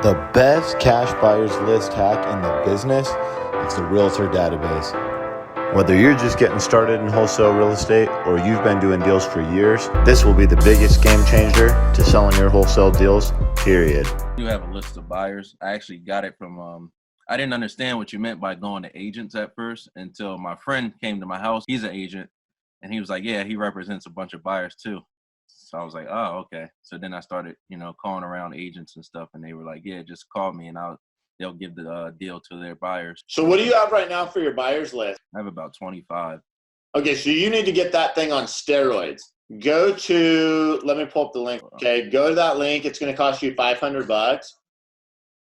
The best cash buyers list hack in the business is the realtor database. Whether you're just getting started in wholesale real estate or you've been doing deals for years, this will be the biggest game changer to selling your wholesale deals, period. You have a list of buyers. I actually got it from, I didn't understand what you meant by going to agents at first until my friend came to my house. He's an agent and he was like, yeah, he represents a bunch of buyers too. So I was like, oh, okay. So then I started, calling around agents and stuff, and they were like, yeah, just call me and they'll give the deal to their buyers. So what do you have right now for your buyers list? I have about 25. Okay, so you need to get that thing on steroids. Let me pull up the link. Okay, go to that link. It's going to cost you $500,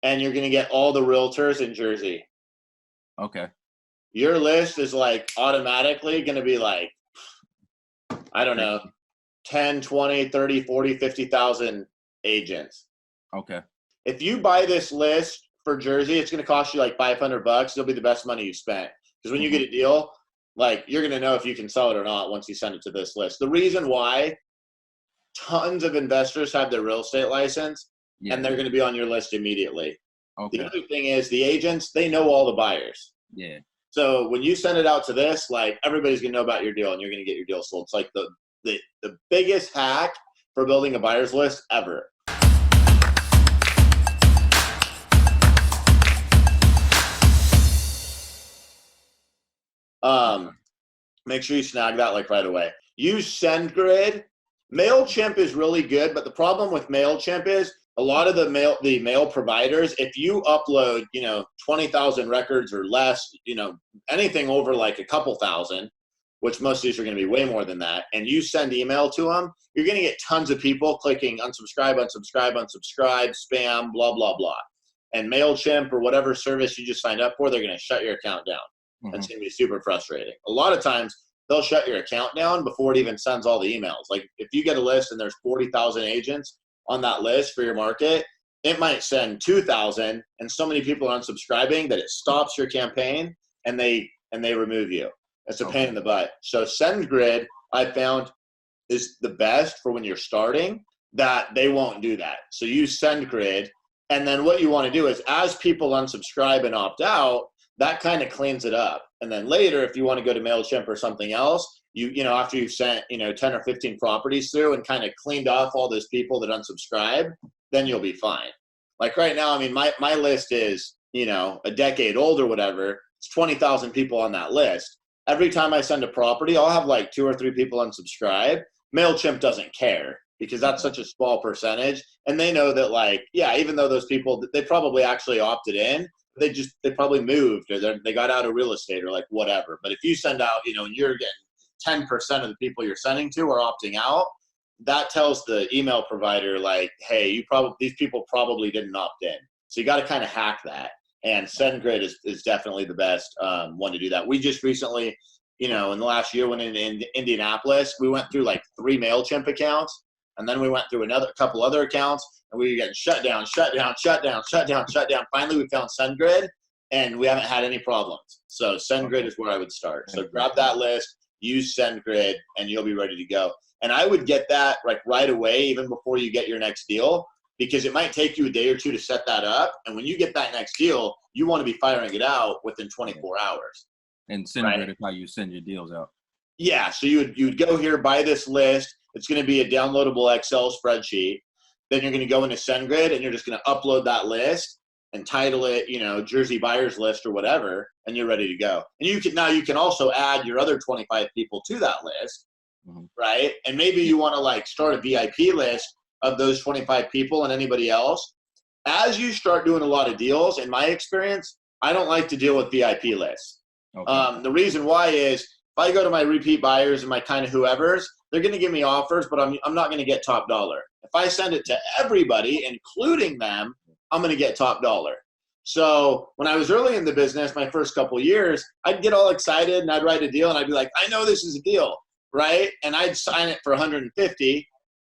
and you're going to get all the realtors in Jersey. Okay. Your list is like automatically going to be like, I don't know, 10, 20, 30, 40, 50,000 agents. Okay. If you buy this list for Jersey, it's going to cost you like $500. It'll be the best money you spent. Because when you get a deal, like you're going to know if you can sell it or not once you send it to this list. The reason why tons of investors have their real estate license and they're going to be on your list immediately. Okay. The other thing is the agents, they know all the buyers. Yeah. So when you send it out to this, like everybody's going to know about your deal and you're going to get your deal sold. It's like the biggest hack for building a buyer's list ever. Make sure you snag that like right away. Use SendGrid. MailChimp is really good, but the problem with MailChimp is a lot of the mail providers, if you upload, 20,000 records or less, anything over like a couple thousand, which most of these are going to be way more than that, and you send email to them, you're going to get tons of people clicking unsubscribe, unsubscribe, unsubscribe, spam, blah, blah, blah. And MailChimp or whatever service you just signed up for, they're going to shut your account down. It's going to be super frustrating. A lot of times they'll shut your account down before it even sends all the emails. Like if you get a list and there's 40,000 agents on that list for your market, it might send 2,000 and so many people are unsubscribing that it stops your campaign and they remove you. It's a pain in the butt. So SendGrid, I found, is the best for when you're starting, that they won't do that. So use SendGrid. And then what you want to do is as people unsubscribe and opt out, that kind of cleans it up. And then later, if you want to go to MailChimp or something else, after you've sent, 10 or 15 properties through and kind of cleaned off all those people that unsubscribe, then you'll be fine. Like right now, I mean, my list is, a decade old or whatever. It's 20,000 people on that list. Every time I send a property, I'll have like 2 or 3 people unsubscribe. MailChimp doesn't care because that's such a small percentage. And they know that even though those people, they probably actually opted in, they probably moved or they got out of real estate or like whatever. But if you send out, and you're getting 10% of the people you're sending to are opting out, that tells the email provider like, hey, these people probably didn't opt in. So you got to kind of hack that. And SendGrid is definitely the best one to do that. We just recently, in the last year when in Indianapolis, we went through like 3 MailChimp accounts, and then we went through couple other accounts, and we were getting shut down. Finally, we found SendGrid, and we haven't had any problems. So SendGrid is where I would start. So grab that list, use SendGrid, and you'll be ready to go. And I would get that right away, even before you get your next deal, because it might take you a day or two to set that up. And when you get that next deal, you want to be firing it out within 24 hours. And SendGrid is how you send your deals out. Yeah. So you would go here, buy this list. It's going to be a downloadable Excel spreadsheet. Then you're going to go into SendGrid and you're just going to upload that list and title it, Jersey buyers list or whatever, and you're ready to go. And you can also add your other 25 people to that list, right? And maybe you want to start a VIP list of those 25 people and anybody else. As you start doing a lot of deals, in my experience, I don't like to deal with VIP lists. Okay. The reason why is if I go to my repeat buyers and my kind of whoever's, they're going to give me offers, but I'm not going to get top dollar. If I send it to everybody, including them, I'm going to get top dollar. So when I was early in the business, my first couple of years, I'd get all excited and I'd write a deal and I'd be like, I know this is a deal, right? And I'd sign it for 150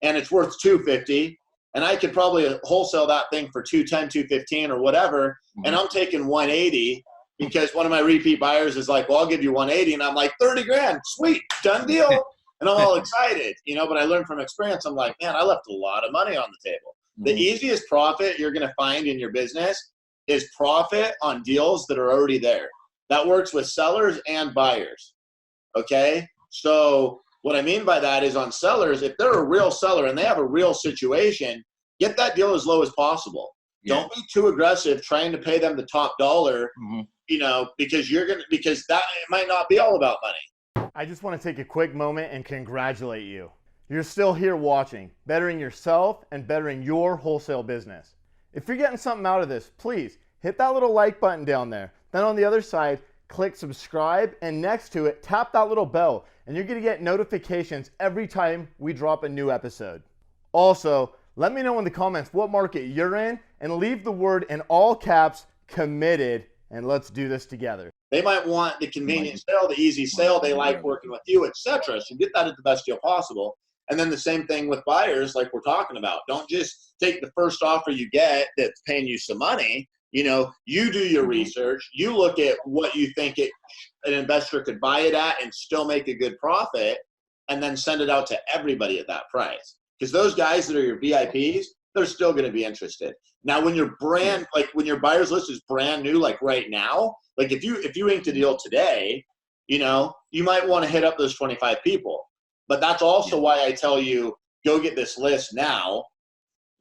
and it's worth 250. And I could probably wholesale that thing for 210, 215 or whatever. And I'm taking 180 because one of my repeat buyers is like, well, I'll give you 180. And I'm like, 30 grand, sweet, done deal. And I'm all excited, but I learned from experience. I'm like, man, I left a lot of money on the table. The easiest profit you're going to find in your business is profit on deals that are already there. That works with sellers and buyers. Okay. So what I mean by that is on sellers, if they're a real seller and they have a real situation, get that deal as low as possible. Yeah. Don't be too aggressive trying to pay them the top dollar, you know, because that it might not be all about money. I just want to take a quick moment and congratulate you. You're still here watching, bettering yourself and bettering your wholesale business. If you're getting something out of this, please hit that little like button down there. Then on the other side, click subscribe, and next to it, tap that little bell, and you're gonna get notifications every time we drop a new episode. Also, let me know in the comments what market you're in, and leave the word in all caps, committed, and let's do this together. They might want the convenient sale, the easy sale, they like working with you, etc. So get that at the best deal possible. And then the same thing with buyers, like we're talking about. Don't just take the first offer you get that's paying you some money. You know, you do your research, you look at what you think an investor could buy it at and still make a good profit, and then send it out to everybody at that price. Because those guys that are your VIPs, they're still going to be interested. Now, when your brand, like when your buyer's list is brand new, like right now, like if you inked a deal today, you know, you might want to hit up those 25 people. But that's also why I tell you, go get this list now.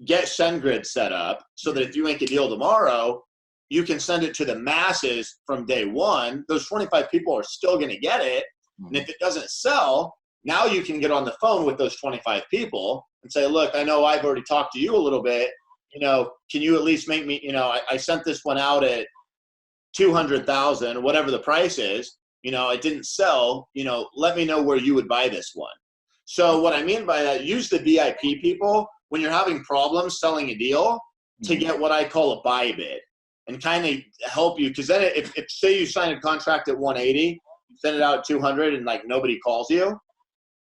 Get SendGrid set up so that if you ink a deal tomorrow, you can send it to the masses from day one. Those 25 people are still going to get it. And if it doesn't sell, now you can get on the phone with those 25 people and say, look, I know I've already talked to you a little bit. You know, can you at least make me, you know, I sent this one out at 200,000 or whatever the price is. You know, it didn't sell. You know, let me know where you would buy this one. So what I mean by that, use the VIP people when you're having problems selling a deal to get what I call a buy bid and kind of help you. Because then if say you sign a contract at 180, send it out at 200 and like nobody calls you,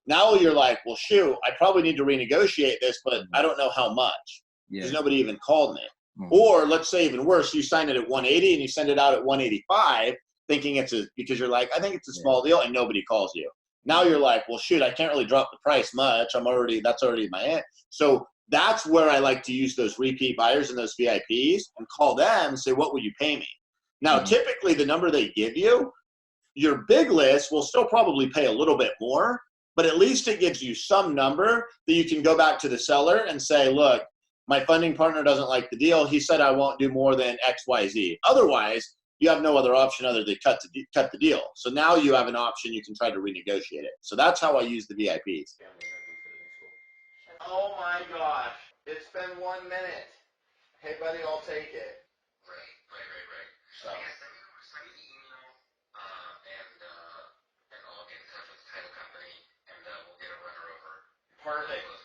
now you're like, well, shoot, I probably need to renegotiate this, but I don't know how much because nobody even called me. Or let's say even worse, you sign it at 180 and you send it out at 185 thinking because you're like, I think it's a small deal and nobody calls you. Now you're like, well, shoot, I can't really drop the price much. That's already my end. So that's where I like to use those repeat buyers and those VIPs and call them and say, what will you pay me? Now, typically the number they give you, your big list will still probably pay a little bit more, but at least it gives you some number that you can go back to the seller and say, look, my funding partner doesn't like the deal. He said I won't do more than X, Y, Z. Otherwise, you have no other option other than cut the deal. So now you have an option. You can try to renegotiate it. So that's how I use the VIPs. Oh my gosh. It's been 1 minute. Hey, buddy, I'll take it. Right. So. Yeah, send me the email, and I'll get in touch with the title company, and we'll get a runner over. Perfect.